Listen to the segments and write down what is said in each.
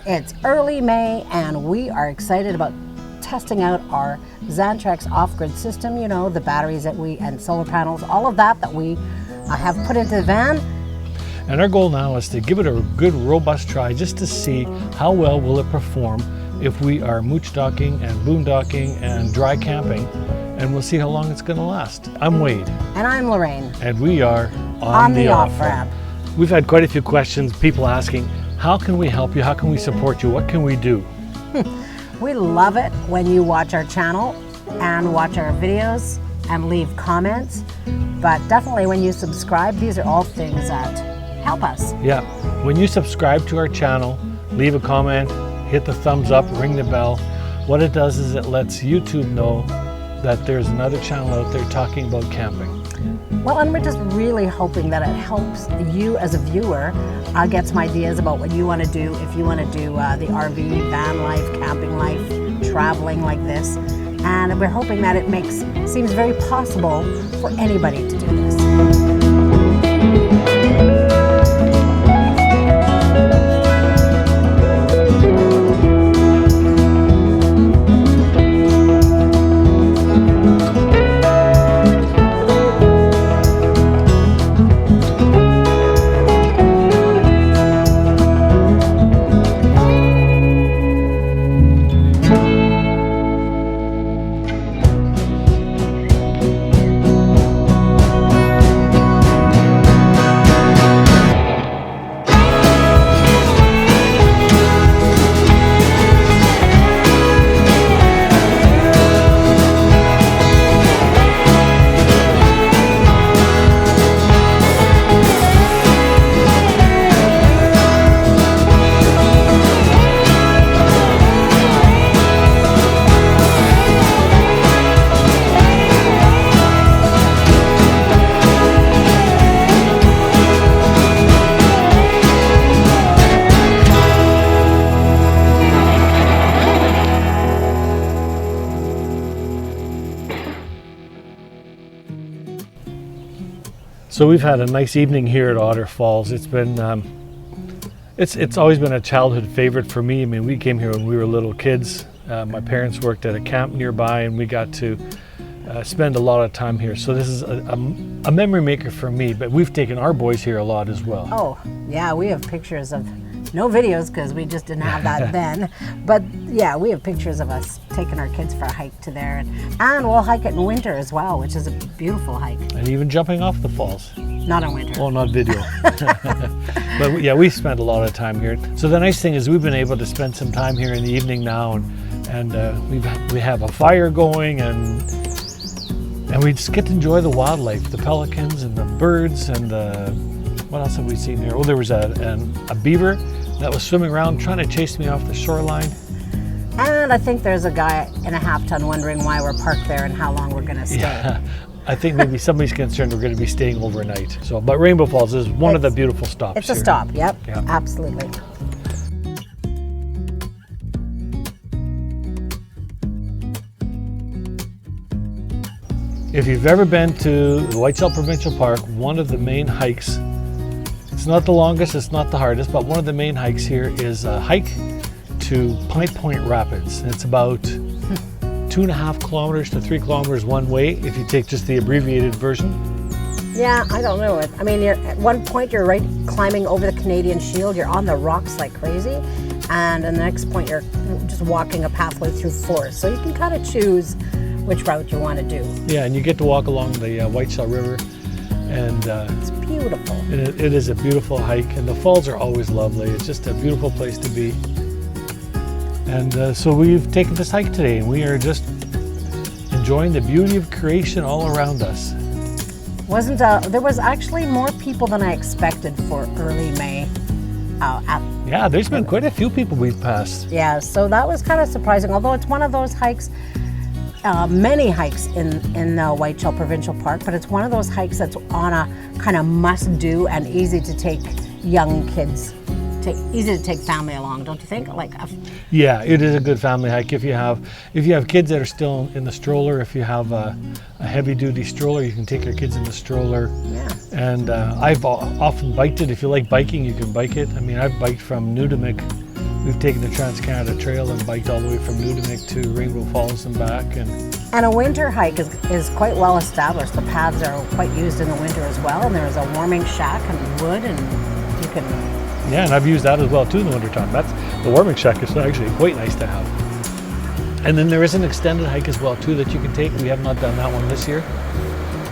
It's early May and we are excited about testing out our Xantrex Off-Grid System, you know, the batteries that and solar panels, all of that we have put into the van. And our goal now is to give it a good robust try just to see how well will it perform if we are mooch docking and boondocking and dry camping, and we'll see how long it's going to last. I'm Wade. And I'm Lorraine. And we are on the off-ramp. We've had quite a few questions, people asking, how can we help you? How can we support you? What can we do? We love it when you watch our channel and watch our videos and leave comments, but definitely when you subscribe, these are all things that help us. Yeah, when you subscribe to our channel, leave a comment, hit the thumbs up, ring the bell. What it does is it lets YouTube know that there's another channel out there talking about camping. Well, and we're just really hoping that it helps you as a viewer get some ideas about what you want to do, if you want to do the RV, van life, camping life, traveling like this. And we're hoping that it seems very possible for anybody to do this. So we've had a nice evening here at Otter Falls. It's been, it's always been a childhood favorite for me. I mean, we came here when we were little kids. My parents worked at a camp nearby and we got to spend a lot of time here. So this is a memory maker for me, but we've taken our boys here a lot as well. Oh, yeah, we have pictures of, no videos because we just didn't have that then, but yeah, we have pictures of us taking our kids for a hike to there, and we'll hike it in winter as well, which is a beautiful hike. And even jumping off the falls. Not in winter. Well, not video. But yeah, we spent a lot of time here. So the nice thing is we've been able to spend some time here in the evening now, and we have a fire going, and we just get to enjoy the wildlife, the pelicans and the birds, and what else have we seen here? Oh, there was a beaver that was swimming around trying to chase me off the shoreline. And I think there's a guy in a half-ton wondering why we're parked there and how long we're going to stay. Yeah, I think maybe somebody's concerned we're going to be staying overnight. So, but Rainbow Falls is one of the beautiful stops. It's a here. stop, yep, absolutely. If you've ever been to the Whiteshell Provincial Park, one of the main hikes, it's not the longest, it's not the hardest, but one of the main hikes here is a hike to Pine Point Rapids. It's about 2.5 kilometers to 3 kilometers one way if you take just the abbreviated version. Yeah, I don't know. I mean, at one point you're right climbing over the Canadian Shield, you're on the rocks like crazy, and the next point you're just walking a pathway through forest. So you can kind of choose which route you want to do. Yeah, and you get to walk along the Whiteshell River, and it's beautiful. It is a beautiful hike, and the falls are always lovely. It's just a beautiful place to be. And so we've taken this hike today, and we are just enjoying the beauty of creation all around us. There was actually more people than I expected for early May. Yeah, there's been quite a few people we've passed. Yeah, so that was kind of surprising, although it's one of those hikes, many hikes in the Whiteshell Provincial Park, but it's one of those hikes that's on a kind of must-do and easy to take young kids, easy to take family along, don't you think? Yeah, it is a good family hike. If you have kids that are still in the stroller, if you have a heavy-duty stroller, you can take your kids in the stroller. Yeah. And I've often biked it. If you like biking, you can bike it. I mean, I've biked from Nudamik We've taken the Trans-Canada Trail and biked all the way from Nudamik to Rainbow Falls and back. And a winter hike is quite well established. The paths are quite used in the winter as well, and there's a warming shack and wood, and you can... Yeah, and I've used that as well too in the wintertime. The warming shack is actually quite nice to have. And then there is an extended hike as well too that you can take. We have not done that one this year,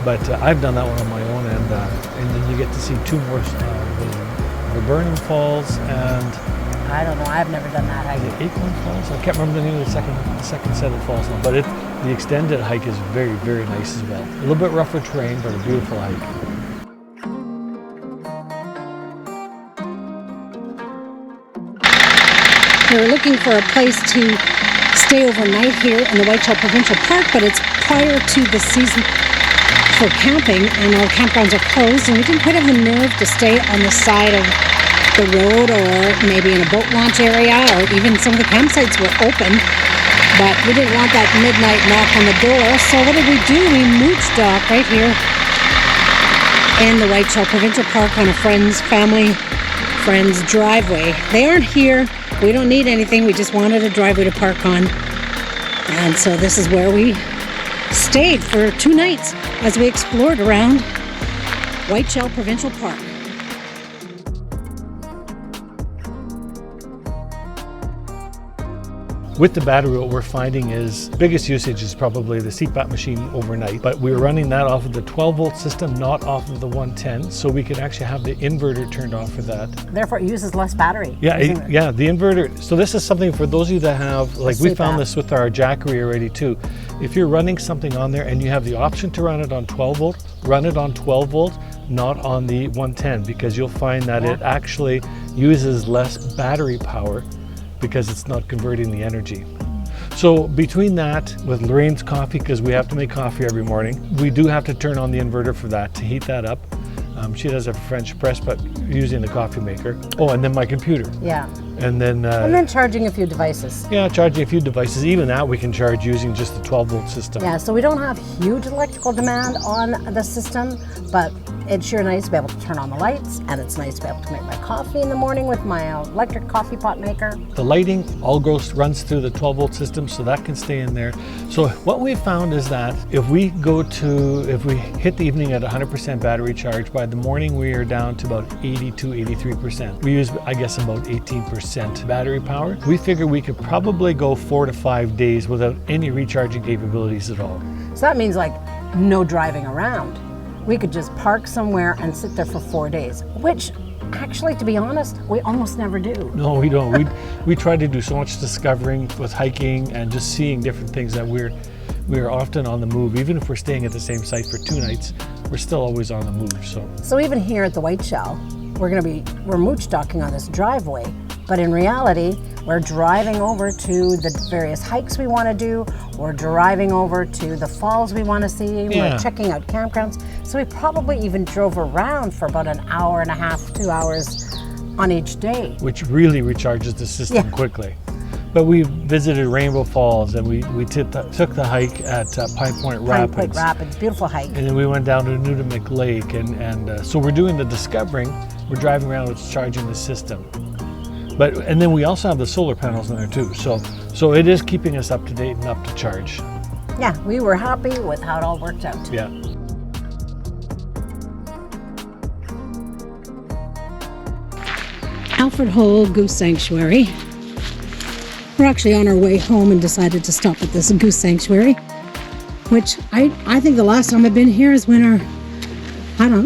but I've done that one on my own, and then you get to see two more, the Burnham Falls and... I don't know, I've never done that hike. The Acorn Falls? I can't remember the name of the second set of falls now, but the extended hike is very, very nice as well. A little bit rougher terrain, but a beautiful hike. We're looking for a place to stay overnight here in the Whiteshell Provincial Park, but it's prior to the season for camping, and our campgrounds are closed, and we didn't quite have the nerve to stay on the side of the road or maybe in a boat launch area, or even some of the campsites were open, but we didn't want that midnight knock on the door. So what did we do? We mooch dock right here in the Whiteshell Provincial Park on a friend's driveway. They aren't here. We don't need anything. We just wanted a driveway to park on, and so this is where we stayed for 2 nights as we explored around Whiteshell Provincial Park. With the battery, what we're finding is biggest usage is probably the CPAP machine overnight, but we're running that off of the 12-volt system, not off of the 110, so we can actually have the inverter turned off for that. Therefore, it uses less battery. Yeah, the inverter. So this is something for those of you that have, like we found this with our Jackery already too. If you're running something on there and you have the option to run it on 12 volt, run it on 12 volt, not on the 110, because you'll find that it actually uses less battery power because it's not converting the energy. So between that, with Lorraine's coffee, because we have to make coffee every morning, we do have to turn on the inverter for that to heat that up. She does have a French press, but using the coffee maker. Oh, and then my computer. Yeah. And then charging a few devices. Yeah, charging a few devices. Even that we can charge using just the 12-volt system. Yeah, so we don't have huge electrical demand on the system, but it's sure nice to be able to turn on the lights, and it's nice to be able to make my coffee in the morning with my electric coffee pot maker. The lighting all runs through the 12-volt system, so that can stay in there. So what we found is that if we hit the evening at 100% battery charge, by the morning we are down to about 82, 83%. We use, I guess, about 18% battery power. We figure we could probably go 4 to 5 days without any recharging capabilities at all. So that means like no driving around. We could just park somewhere and sit there for 4 days, which actually, to be honest, we almost never do. No, we don't. We try to do so much discovering with hiking and just seeing different things that we're often on the move. Even if we're staying at the same site for 2 nights, we're still always on the move. So even here at the Whiteshell, we're mooch docking on this driveway, but in reality, we're driving over to the various hikes we want to do. We're driving over to the falls we want to see. Yeah. We're checking out campgrounds. So we probably even drove around for about an hour and a half, 2 hours on each day. Which really recharges the system quickly. But we visited Rainbow Falls, and we took the hike at Pine Point Rapids. Pine Point Rapids, beautiful hike. And then we went down to Nudamik Lake, and so we're doing the discovering. We're driving around, it's charging the system. And then we also have the solar panels in there too. So it is keeping us up to date and up to charge. Yeah, we were happy with how it all worked out. Yeah. Alfred Goose Sanctuary. We're actually on our way home and decided to stop at this Goose Sanctuary, which I think the last time I've been here is when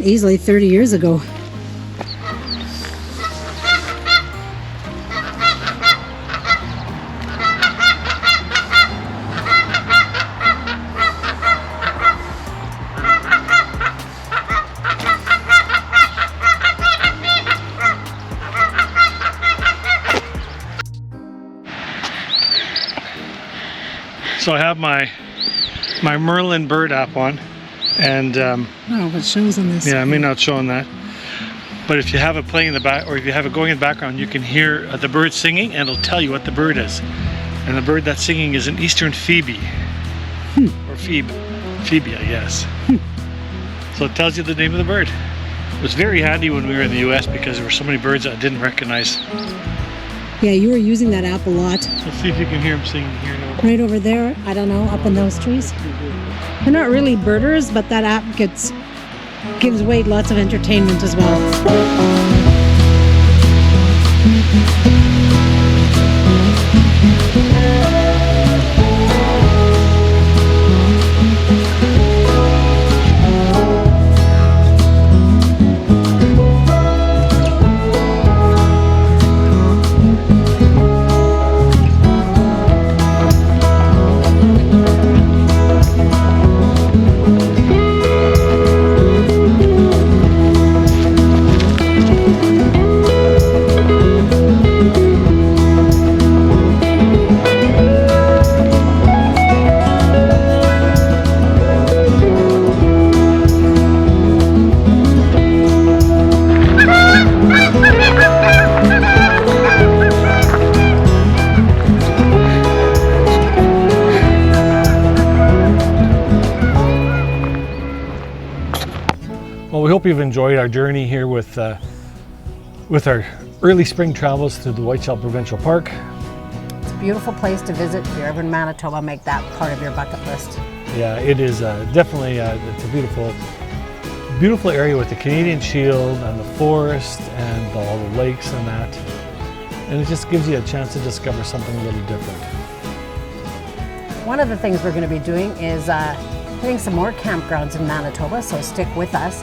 easily 30 years ago. So I have my Merlin bird app on, and it shows on this. Yeah, I may not show on that, but if you have it playing in the back, or if you have it going in the background, you can hear the bird singing, and it'll tell you what the bird is. And the bird that's singing is an eastern phoebe, or phoebe, I guess. So it tells you the name of the bird. It was very handy when we were in the U.S. because there were so many birds that I didn't recognize. Yeah, you were using that app a lot. Let's see if you can hear him singing here now. Right over there, I don't know, up in those trees. They're not really birders, but that app gives Wade lots of entertainment as well. Well, we hope you've enjoyed our journey here with our early spring travels through the Whiteshell Provincial Park. It's a beautiful place to visit. If you're ever in Manitoba, make that part of your bucket list. Yeah, it is definitely it's a beautiful area with the Canadian Shield and the forest and all the lakes and that. And it just gives you a chance to discover something a little different. One of the things we're going to be doing is hitting some more campgrounds in Manitoba, so stick with us.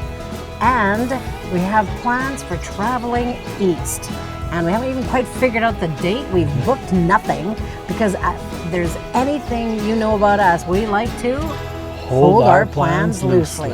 And we have plans for traveling east. And we haven't even quite figured out the date. We've booked nothing because if there's anything you know about us, we like to hold our plans loosely.